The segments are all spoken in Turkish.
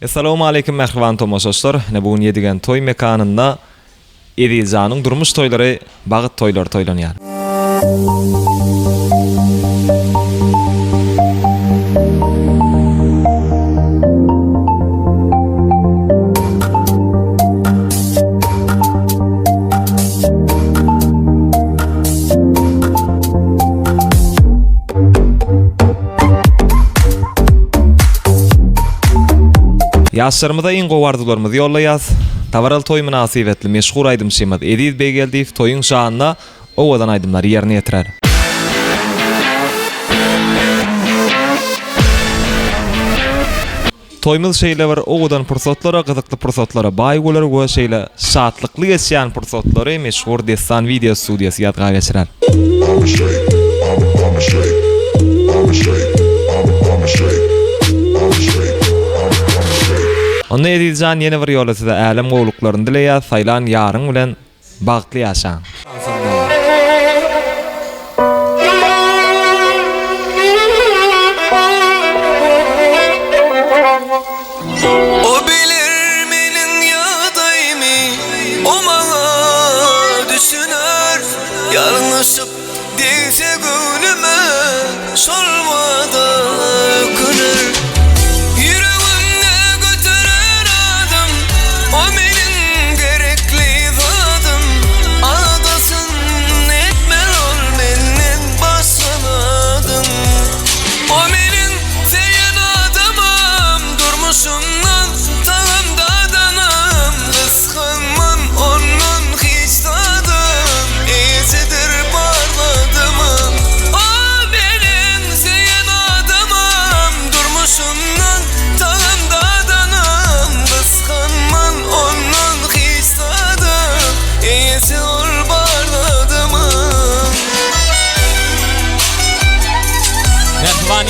Assalamu alaykum merhaban tomoşaşlar. Ne bugün yedigen toy mekanında Edilzanyň durmuş toylary, bagyt toylar toylanýar. Yaşlarımıza in gowardylarymyzy ýollaýas. Tavaral toy münasibetli meşhur aýdymçymyz Edil Begeldiýew toyuň şanyna owadan aýdymlar ýerine ýetirer. Toymyz şeýle bir owadan pursatlara, gyzykly pursatlara baý bolar we şeýle şatlykly geçýän pursatlary meşhur destan video studiýasy ýadga geçirer. Onu ediljan yeni bir ýola size älim gowluklaryny dileýär, saýlan ýaryň bilen bagtly ýaşaň. O bilir menin ýadaýmy, o maňa düşünür, ýalňyşyp diýse göwnüme şolmada ökünür.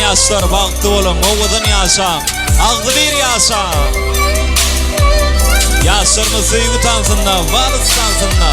Yaşlar bagtly bolan, owadan ýaşaň, agly bir ýaşaň. Yaşlarymyz süýgü tansynda, walys tansynda.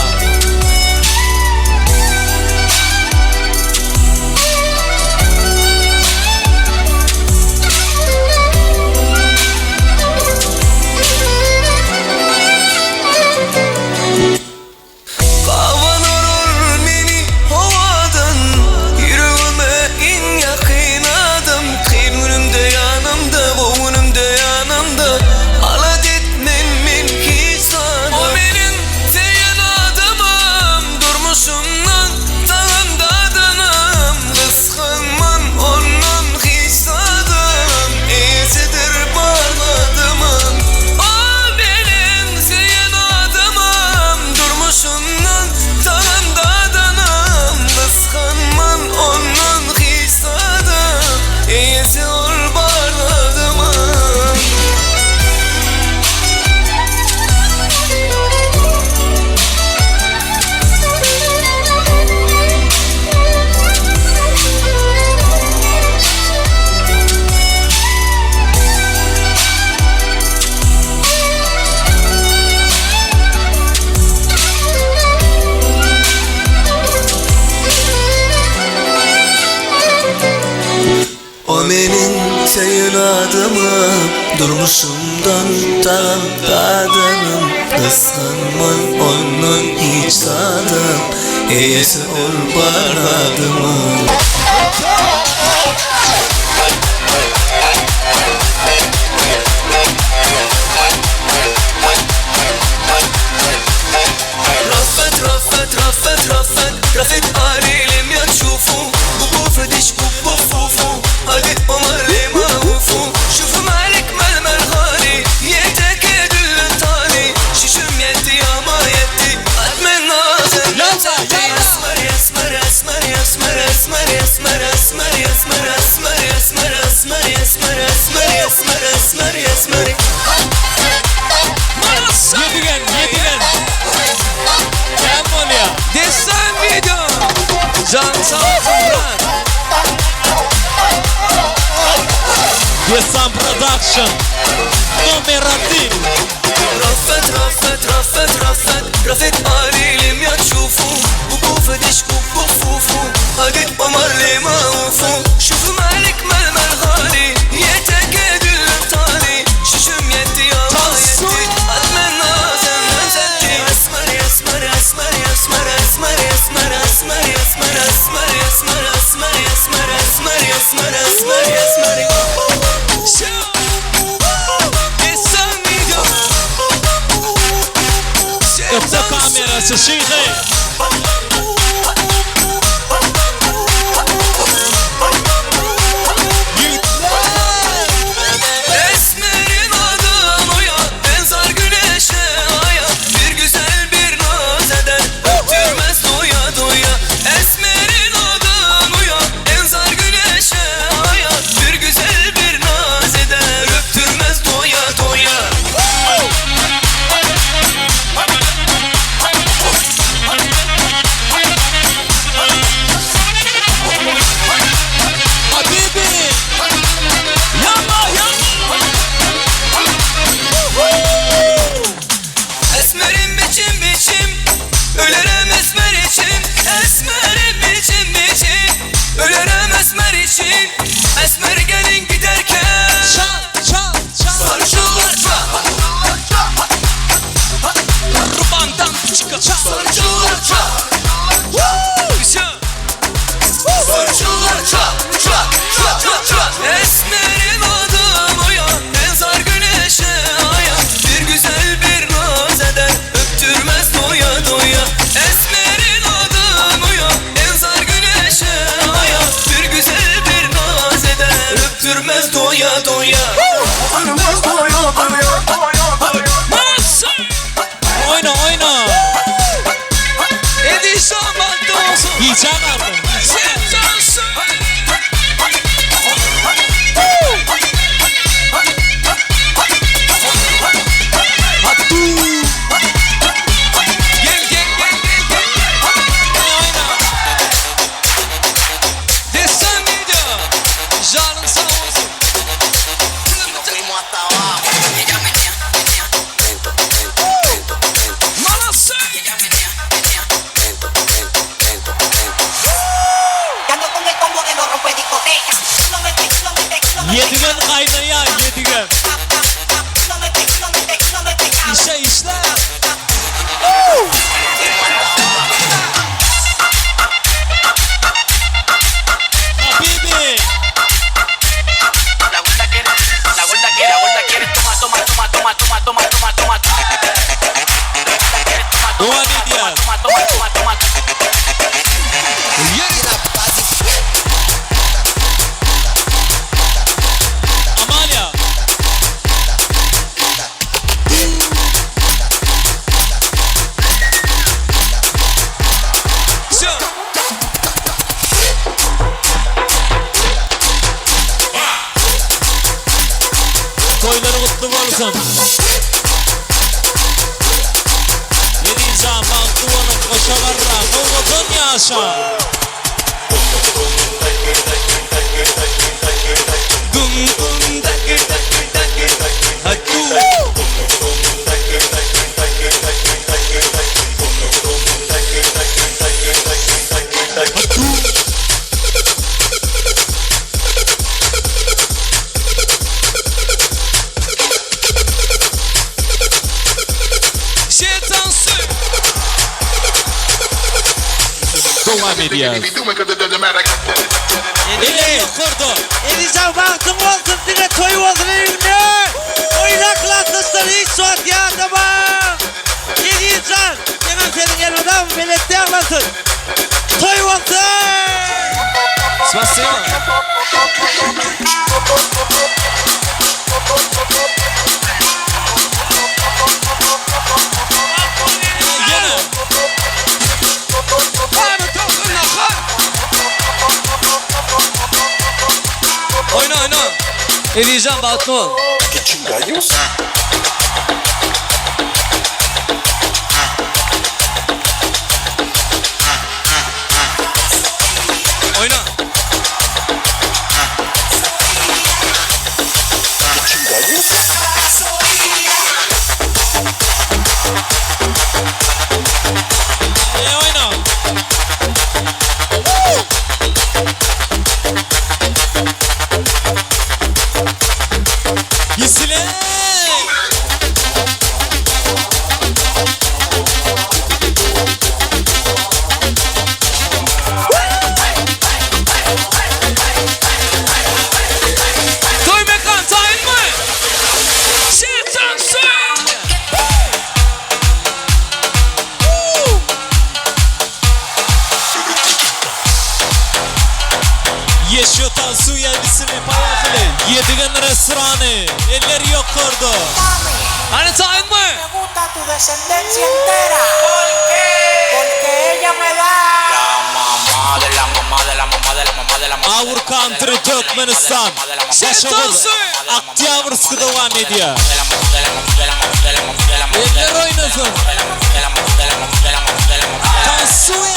Menin seýin adamym, durmuşumdan tadanım. Kıskanman ondan hiç sadım, eýesi ol baradymym. Rafet arelim ya şufu, bu bufediş bu fufu. Hadi umarli mağufu, şufu malik melmel hali. Yetek edüllün tali, şişim yetti ama yetti. Admen nazım Esmer, esmer, esmer, esmer, esmer, esmer, esmer, esmer, esmer, esmer, esmer, esmer, esmer, esmer, esmer, esmer. Yedigen. Kem bolýar? Destan video, can sağlık. Destan Production Numer 1. Rafet arelim ya şufu, bu bufediş bu fufu. Hadi umarli mağufu, şufu malik melmel hali. Yetek edüllün tali, şişim yetti. Nasıl şeyhi? Esmerin adı Noya, benzer güneşe aya. Bir güzel bir naz eder, öptürmez doya doya. Esmerin adı Noya, benzer güneşe aya. Bir güzel bir naz eder, öptürmez doya doya. Habibi. Yalla yalla. Esmerim biçim biçim, ölerim esmer için. Esmerim biçim biçim, ölerim esmer için. Esmer gelin giderken Çal çal çal. sarıcılar çal, Rubandan çıkar çal. sarıcılar çal, sarıcılar çal, çal, çal, çal, çal. Esmerin adı Noya, benzer güneşe aya. Bir güzel bir naz eder, öptürmez doya doya. Esmerin adı Noya, benzer güneşe aya. Bir güzel bir naz eder, öptürmez doya doya. Nasıl? Oyna oyna. Edişan baktı olsun. Yiyeceğim artık. Sen cansın. Gel gel gel gel gel. Oyna. Destan video. Canın sağ olsun. Malası. Ando con el combo de los rompe discotecas. Lo mete, lo mete, lo mete. Yedigen kaynaya yedigen. Lo mete, lo mete, lo mete. İşe işler. Habibi. La gorda quiere, la gorda quiere, la gorda quiere, toma, toma, toma, toma, toma, toma, toma, toma. La gorda quiere, toma, toma, Doğan toma, İdiyaz. toma, toma, toma, toma. Amalya. Toyları kutlu olsun. Yediğin baktı onu koşalarla Moğol'dan yaşa. Dum dum dakir dakir dakir. Hadu. Şeytansın. Doğan İdiyaz. Eli kurdu. Elisa baktım olsun diye toy olsun elimde. Oynaklatmışlar hiç suat ya tamam. Yedi insan. Hemen senin elmadan belette anlasın. Toy olsun. Spasibo. Yine. Oyna oyna. Edeceğim baktı ol. Oyna. Oyna. Yisile. kurdu. Hani sayın mı? Me gusta tu descendencia entera. ¿Por qué? Porque ella me da. La mamá de la mamá de la mamá de la mamá de la mamá. Our country Turkmenistan. Şaşırdı. Oktyabrskı devam ediyor. Eller oynasın. Tansuya.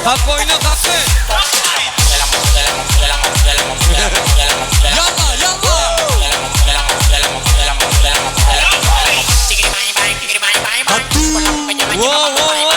Kalk oyna kalk. Yalla yalla.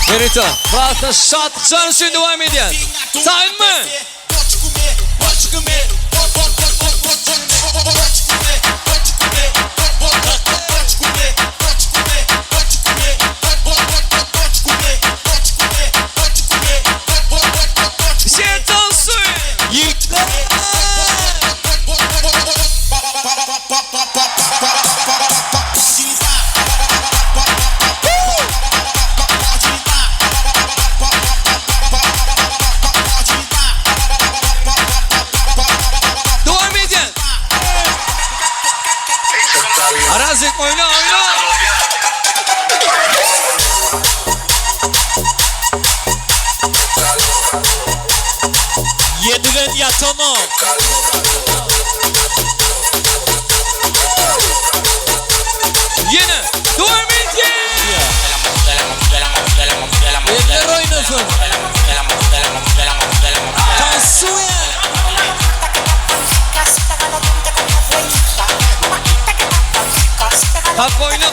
Verita. Rahatla şarkıcıların şimdi devam ediyor. Sayın mı? Şey tansuya. Devam edin. Arazik oyna oyna. Yedilen yatonu. Yine. Devam edin. Eller oynasın. Tansuya. Kalk oyna